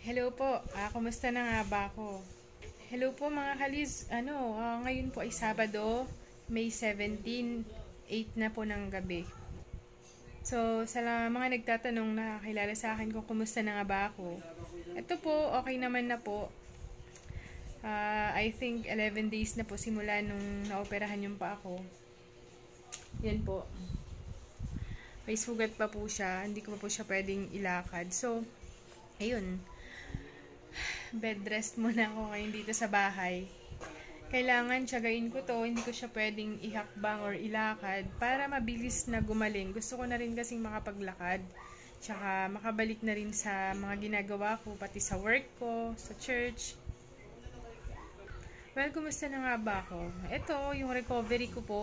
Hello po. Kumusta na nga ba ako? Hello po mga kalis. Ngayon po ay Sabado, May 17, 8 na po ng gabi. So, sa mga nagtatanong na kilala sa akin kung kumusta na nga ba ako. Ito po, okay naman na po. I think 11 days na po simula nung naoperahan yung pa ako. Yan po. May sugat pa po siya. Hindi ko pa po siya pwedeng ilakad. So, ayun. Bed rest muna ako ngayon dito sa bahay. Kailangan tiyagain ko to, hindi ko siya pwedeng ihakbang or ilakad para mabilis na gumaling. Gusto ko na rin kasing makapaglakad. Tsaka makabalik na rin sa mga ginagawa ko, pati sa work ko, sa church. Well, kumusta na nga ba ako? Ito, yung recovery ko po,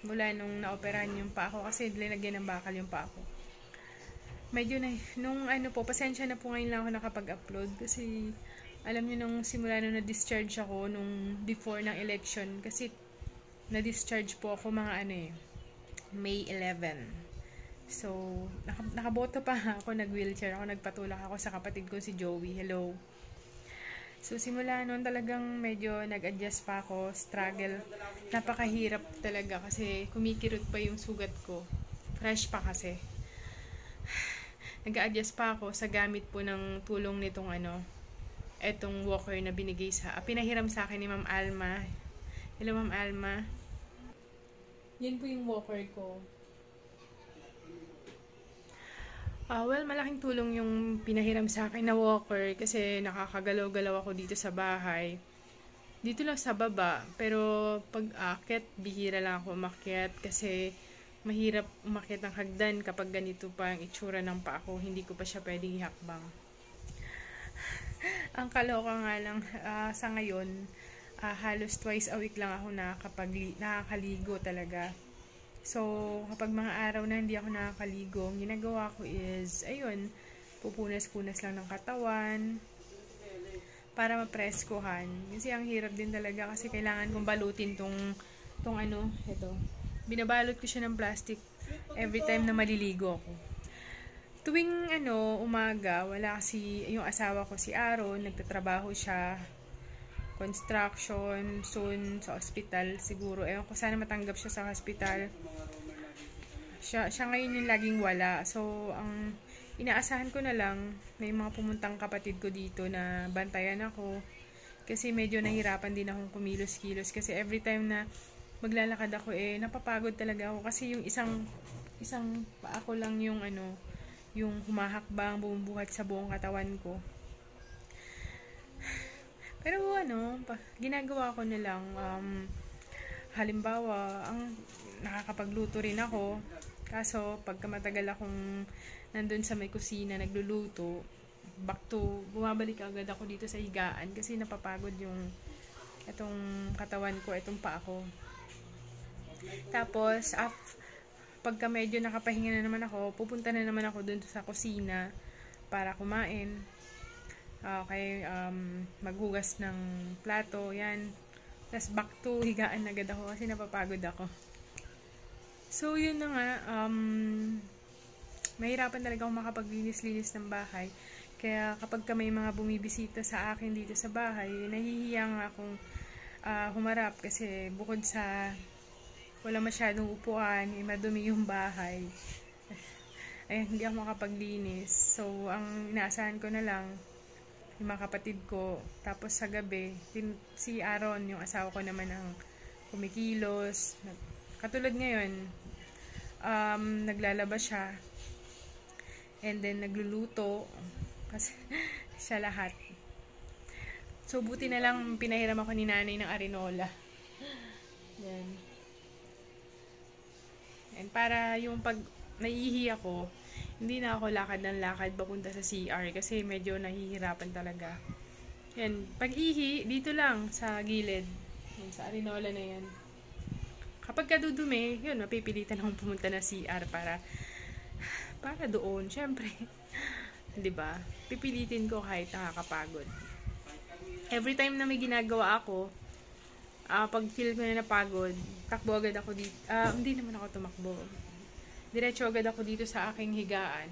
mula nung naoperahan yung pa ako kasi linagyan ng bakal yung pa ako. Medyo na, pasensya na po ngayon lang ako nakapag-upload kasi alam nyo nung simula nung na-discharge ako nung before ng election kasi na-discharge po ako May 11. So, nakaboto pa ako, nag-wheelchair ako, nagpatulak ako sa kapatid ko si Joey. Hello. So, simula noon talagang medyo nag-adjust pa ako, struggle. Napakahirap talaga kasi kumikirot pa yung sugat ko. Fresh pa kasi. Nag-a-adjust pa ako sa gamit po ng tulong nitong etong walker na binigay pinahiram sa akin ni Ma'am Alma. Hello Ma'am Alma. Yan po yung walker ko. Well, malaking tulong yung pinahiram sa akin na walker kasi nakakagalaw-galaw ako dito sa bahay. Dito lang sa baba, pero pag akit, bihira lang ako umakyat kasi mahirap umakyat ng hagdan kapag ganito pa ang itsura ng paa ko. Hindi ko pa siya pwedeng ihakbang. Ang kaloka nga lang sa ngayon, halos twice a week lang ako nakakaligo talaga. So, kapag mga araw na hindi ako nakakaligo, ang ginagawa ko is, pupunas-punas lang ng katawan para mapreskohan. Kasi ang hirap din talaga kasi kailangan kong balutin ito. Binabalot ko siya ng plastic every time na maliligo ako. Tuwing umaga, wala kasi yung asawa ko si Aaron, nagtatrabaho siya, construction, soon sa ospital siguro. Ewan ko, sana matanggap siya sa hospital. Siya ngayon yung laging wala. So, ang inaasahan ko na lang, may mga pumuntang kapatid ko dito na bantayan ako. Kasi medyo nahirapan din akong kumilos-kilos. Kasi every time na maglalakad ako napapagod talaga ako kasi yung isang paa ko lang yung yung humahakbang, bumubuhat sa buong katawan ko. Pero ginagawa ko na lang halimbawa, nakakapagluto rin ako. Kaso pagka matagal akong nandun sa may kusina nagluluto, bumabalik agad ako dito sa higaan kasi napapagod yung itong katawan ko, itong paa ko. Tapos, pagka medyo nakapahinga na naman ako, pupunta na naman ako dun sa kusina para kumain. Maghugas ng plato, yan. Tapos back to higaan agad ako kasi napapagod ako. So, yun na nga. Mahirapan talaga akong makapaglinis-linis ng bahay. Kaya kapag may mga bumibisita sa akin dito sa bahay, nahihiya nga akong humarap kasi bukod sa wala masyadong upuan, madumi yung bahay. Hindi ako makapaglinis. So, ang inaasahan ko na lang, yung mga kapatid ko. Tapos sa gabi, si Aaron, yung asawa ko naman ang kumikilos. Katulad ngayon, naglalaba siya. And then, nagluluto. Kasi, siya lahat. So, buti na lang pinahiram ako ni nanay ng arinola. Yan. And para yung pag naiihi ako, hindi na ako lakad ng lakad papunta sa CR kasi medyo nahihirapan talaga. Yan, pag-ihi, dito lang sa gilid. Yan, sa arinola na yan. Kapag kadudumi, yun, mapipilitan akong pumunta na CR para doon, syempre. 'Di ba? Pipilitin ko kahit nakakapagod. Every time na may ginagawa ako, pag feel ko na napagod, takbo agad ako dito. Hindi naman ako tumakbo. Diretso agad ako dito sa aking higaan.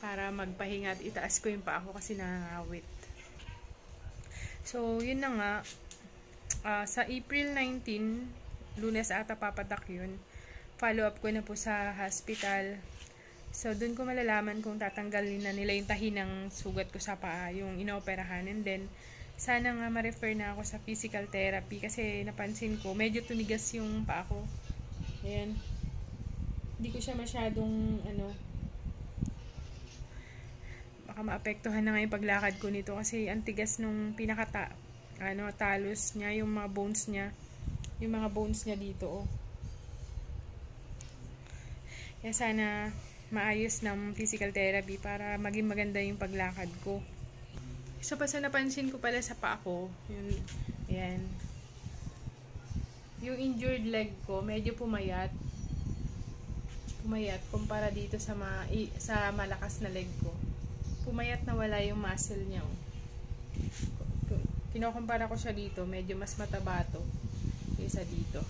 para magpahinga at itaas ko yung paa ko kasi nangangawit. So, yun na nga. Sa April 19, Lunes ata papatak yun. Follow up ko na po sa hospital. So, dun ko malalaman kung tatanggalin na nila yung tahi ng sugat ko sa paa, yung inooperahan. And then, sana nga ma-refer na ako sa physical therapy kasi napansin ko, medyo tumigas yung paa ko. Ayan. Hindi ko siya masyadong, baka maapektuhan na nga yung paglakad ko nito kasi ang tigas nung talos niya, yung mga bones niya dito, Kaya sana maayos ng physical therapy para maging maganda yung paglakad ko. So, basta napansin ko pala sa paa ko, ayan, yung injured leg ko, medyo pumayat kumpara dito sa malakas na leg ko. Pumayat na wala yung muscle niya. Kinokompara ko siya dito, medyo mas mataba to kaysa dito.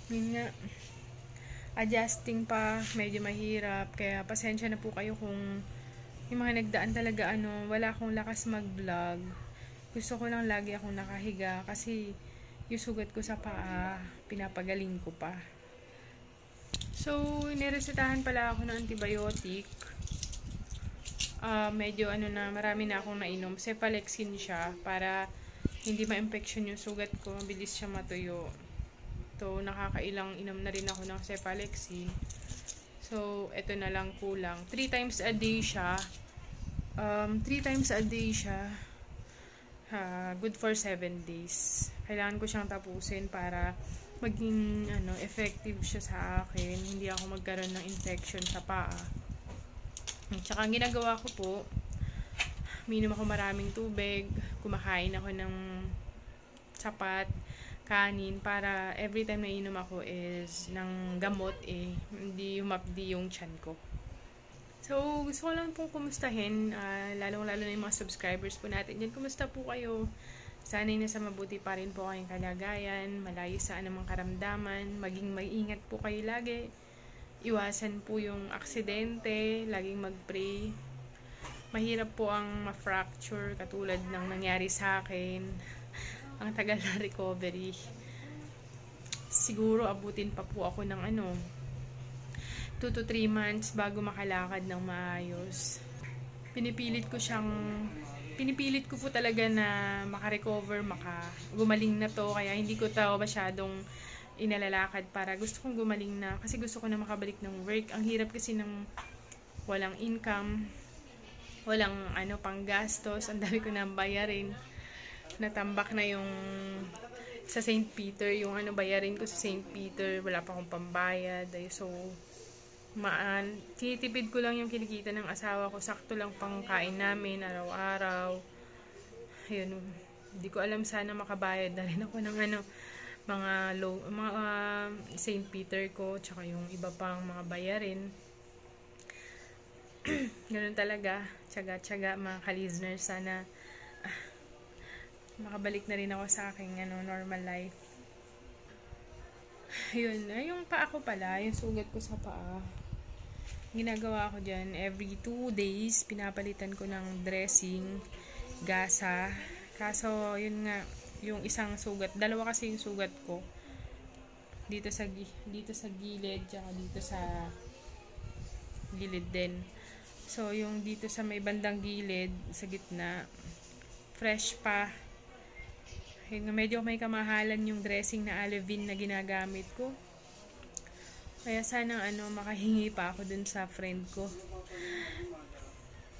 Yun nga, adjusting pa, medyo mahirap. Kaya pasensya na po kayo kung yung mga nagdaan talaga wala akong lakas mag-vlog. Gusto ko lang lagi akong nakahiga kasi yung sugat ko sa paa, pinapagaling ko pa. So, niresetahan pala ako ng antibiotic. Medyo marami na akong nainom. Cephalexin siya para hindi ma-infection yung sugat ko, mabilis siya matuyo. So, nakakailang inom na rin ako ng cephalexin. So, eto na lang kulang. 3 times a day siya. Good for 7 days. Kailangan ko siyang tapusin para maging effective siya sa akin. Hindi ako magkaroon ng infection sa paa. Tsaka ang ginagawa ko po, minom ako maraming tubig, kumakain ako ng sapat, kanin, para every time na inom ako is ng gamot hindi humapdi yung tiyan ko. So, gusto ko lang pong kumustahin, lalong-lalo na yung mga subscribers po natin dyan. Kumusta po kayo? Sana'y nasa mabuti pa rin po kayong kalagayan, malayo sa anumang karamdaman, maging mag-ingat po kayo lagi. Iwasan po yung aksidente, laging mag-pray. Mahirap po ang ma-fracture katulad ng nangyari sa akin. Ang tagal na recovery. Siguro abutin pa po ako ng 2 to 3 months bago makalakad ng maayos. Pinipilit ko po talaga na makarecover, gumaling na to, kaya hindi ko masyadong inalalakad para gusto kong gumaling na kasi gusto ko na makabalik ng work. Ang hirap kasi ng walang income, walang pang gastos, ang dami ko nang bayarin. Natambak na yung sa St. Peter, yung bayarin ko sa St. Peter, wala pa akong pambayad. So, tinitipid ko lang yung kinikita ng asawa ko, sakto lang pang kain namin araw-araw. Ayun, hindi ko alam, sana makabayad na rin ako ng mga St. Peter ko, tsaka yung iba pang mga bayarin. Ganun talaga, tiyaga-tiyaga mga ka-listeners, sana makabalik na rin ako sa aking normal life. Yun, yung paa ko pala, yung sugat ko sa paa, ginagawa ko dyan, every 2 days, pinapalitan ko ng dressing, gasa. Kaso, yun nga, yung isang sugat, dalawa kasi yung sugat ko. Dito sa gilid, tsaka dito sa gilid din. So, yung dito sa may bandang gilid, sa gitna, fresh pa. Medyo may kamahalan yung dressing na Alevin na ginagamit ko. Kaya sana makahingi pa ako dun sa friend ko.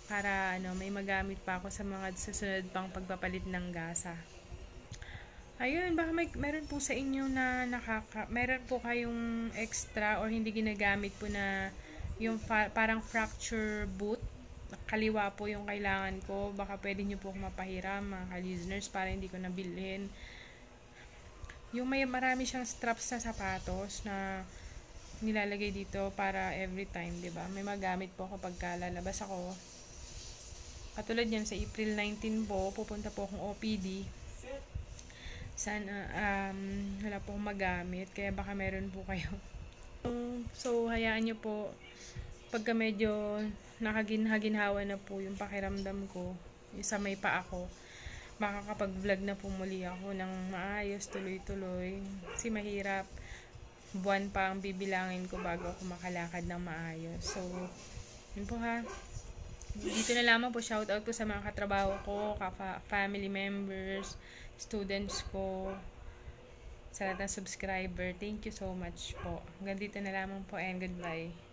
Para may magamit pa ako sa mga susunod pang pagpapalit ng gasa. Ayun, baka meron po sa inyo na meron po kayong extra or hindi ginagamit po na yung parang fracture boot. Kaliwa po yung kailangan ko. Baka pwede nyo po mapahiram mga ka-listeners para hindi ko nabilhin. Yung marami siyang straps na sapatos na nilalagay dito para every time, diba? May magamit po kapag lalabas ako. Katulad yan, sa April 19 po, pupunta po akong OPD. Sana, wala po akong magamit, kaya baka meron po kayo. So, hayaan nyo po, pagka medyo nakaginhawa na po yung pakiramdam ko. Yung sa may pa ako. Makakapag-vlog na po muli ako ng maayos, tuloy-tuloy. Kasi mahirap. Buwan pa ang bibilangin ko bago ako makalakad ng maayos. So, yun po ha. Dito na lamang po, shoutout po sa mga katrabaho ko, family members, students ko, sa lahat ng subscriber. Thank you so much po. Hanggang dito na lamang po and goodbye.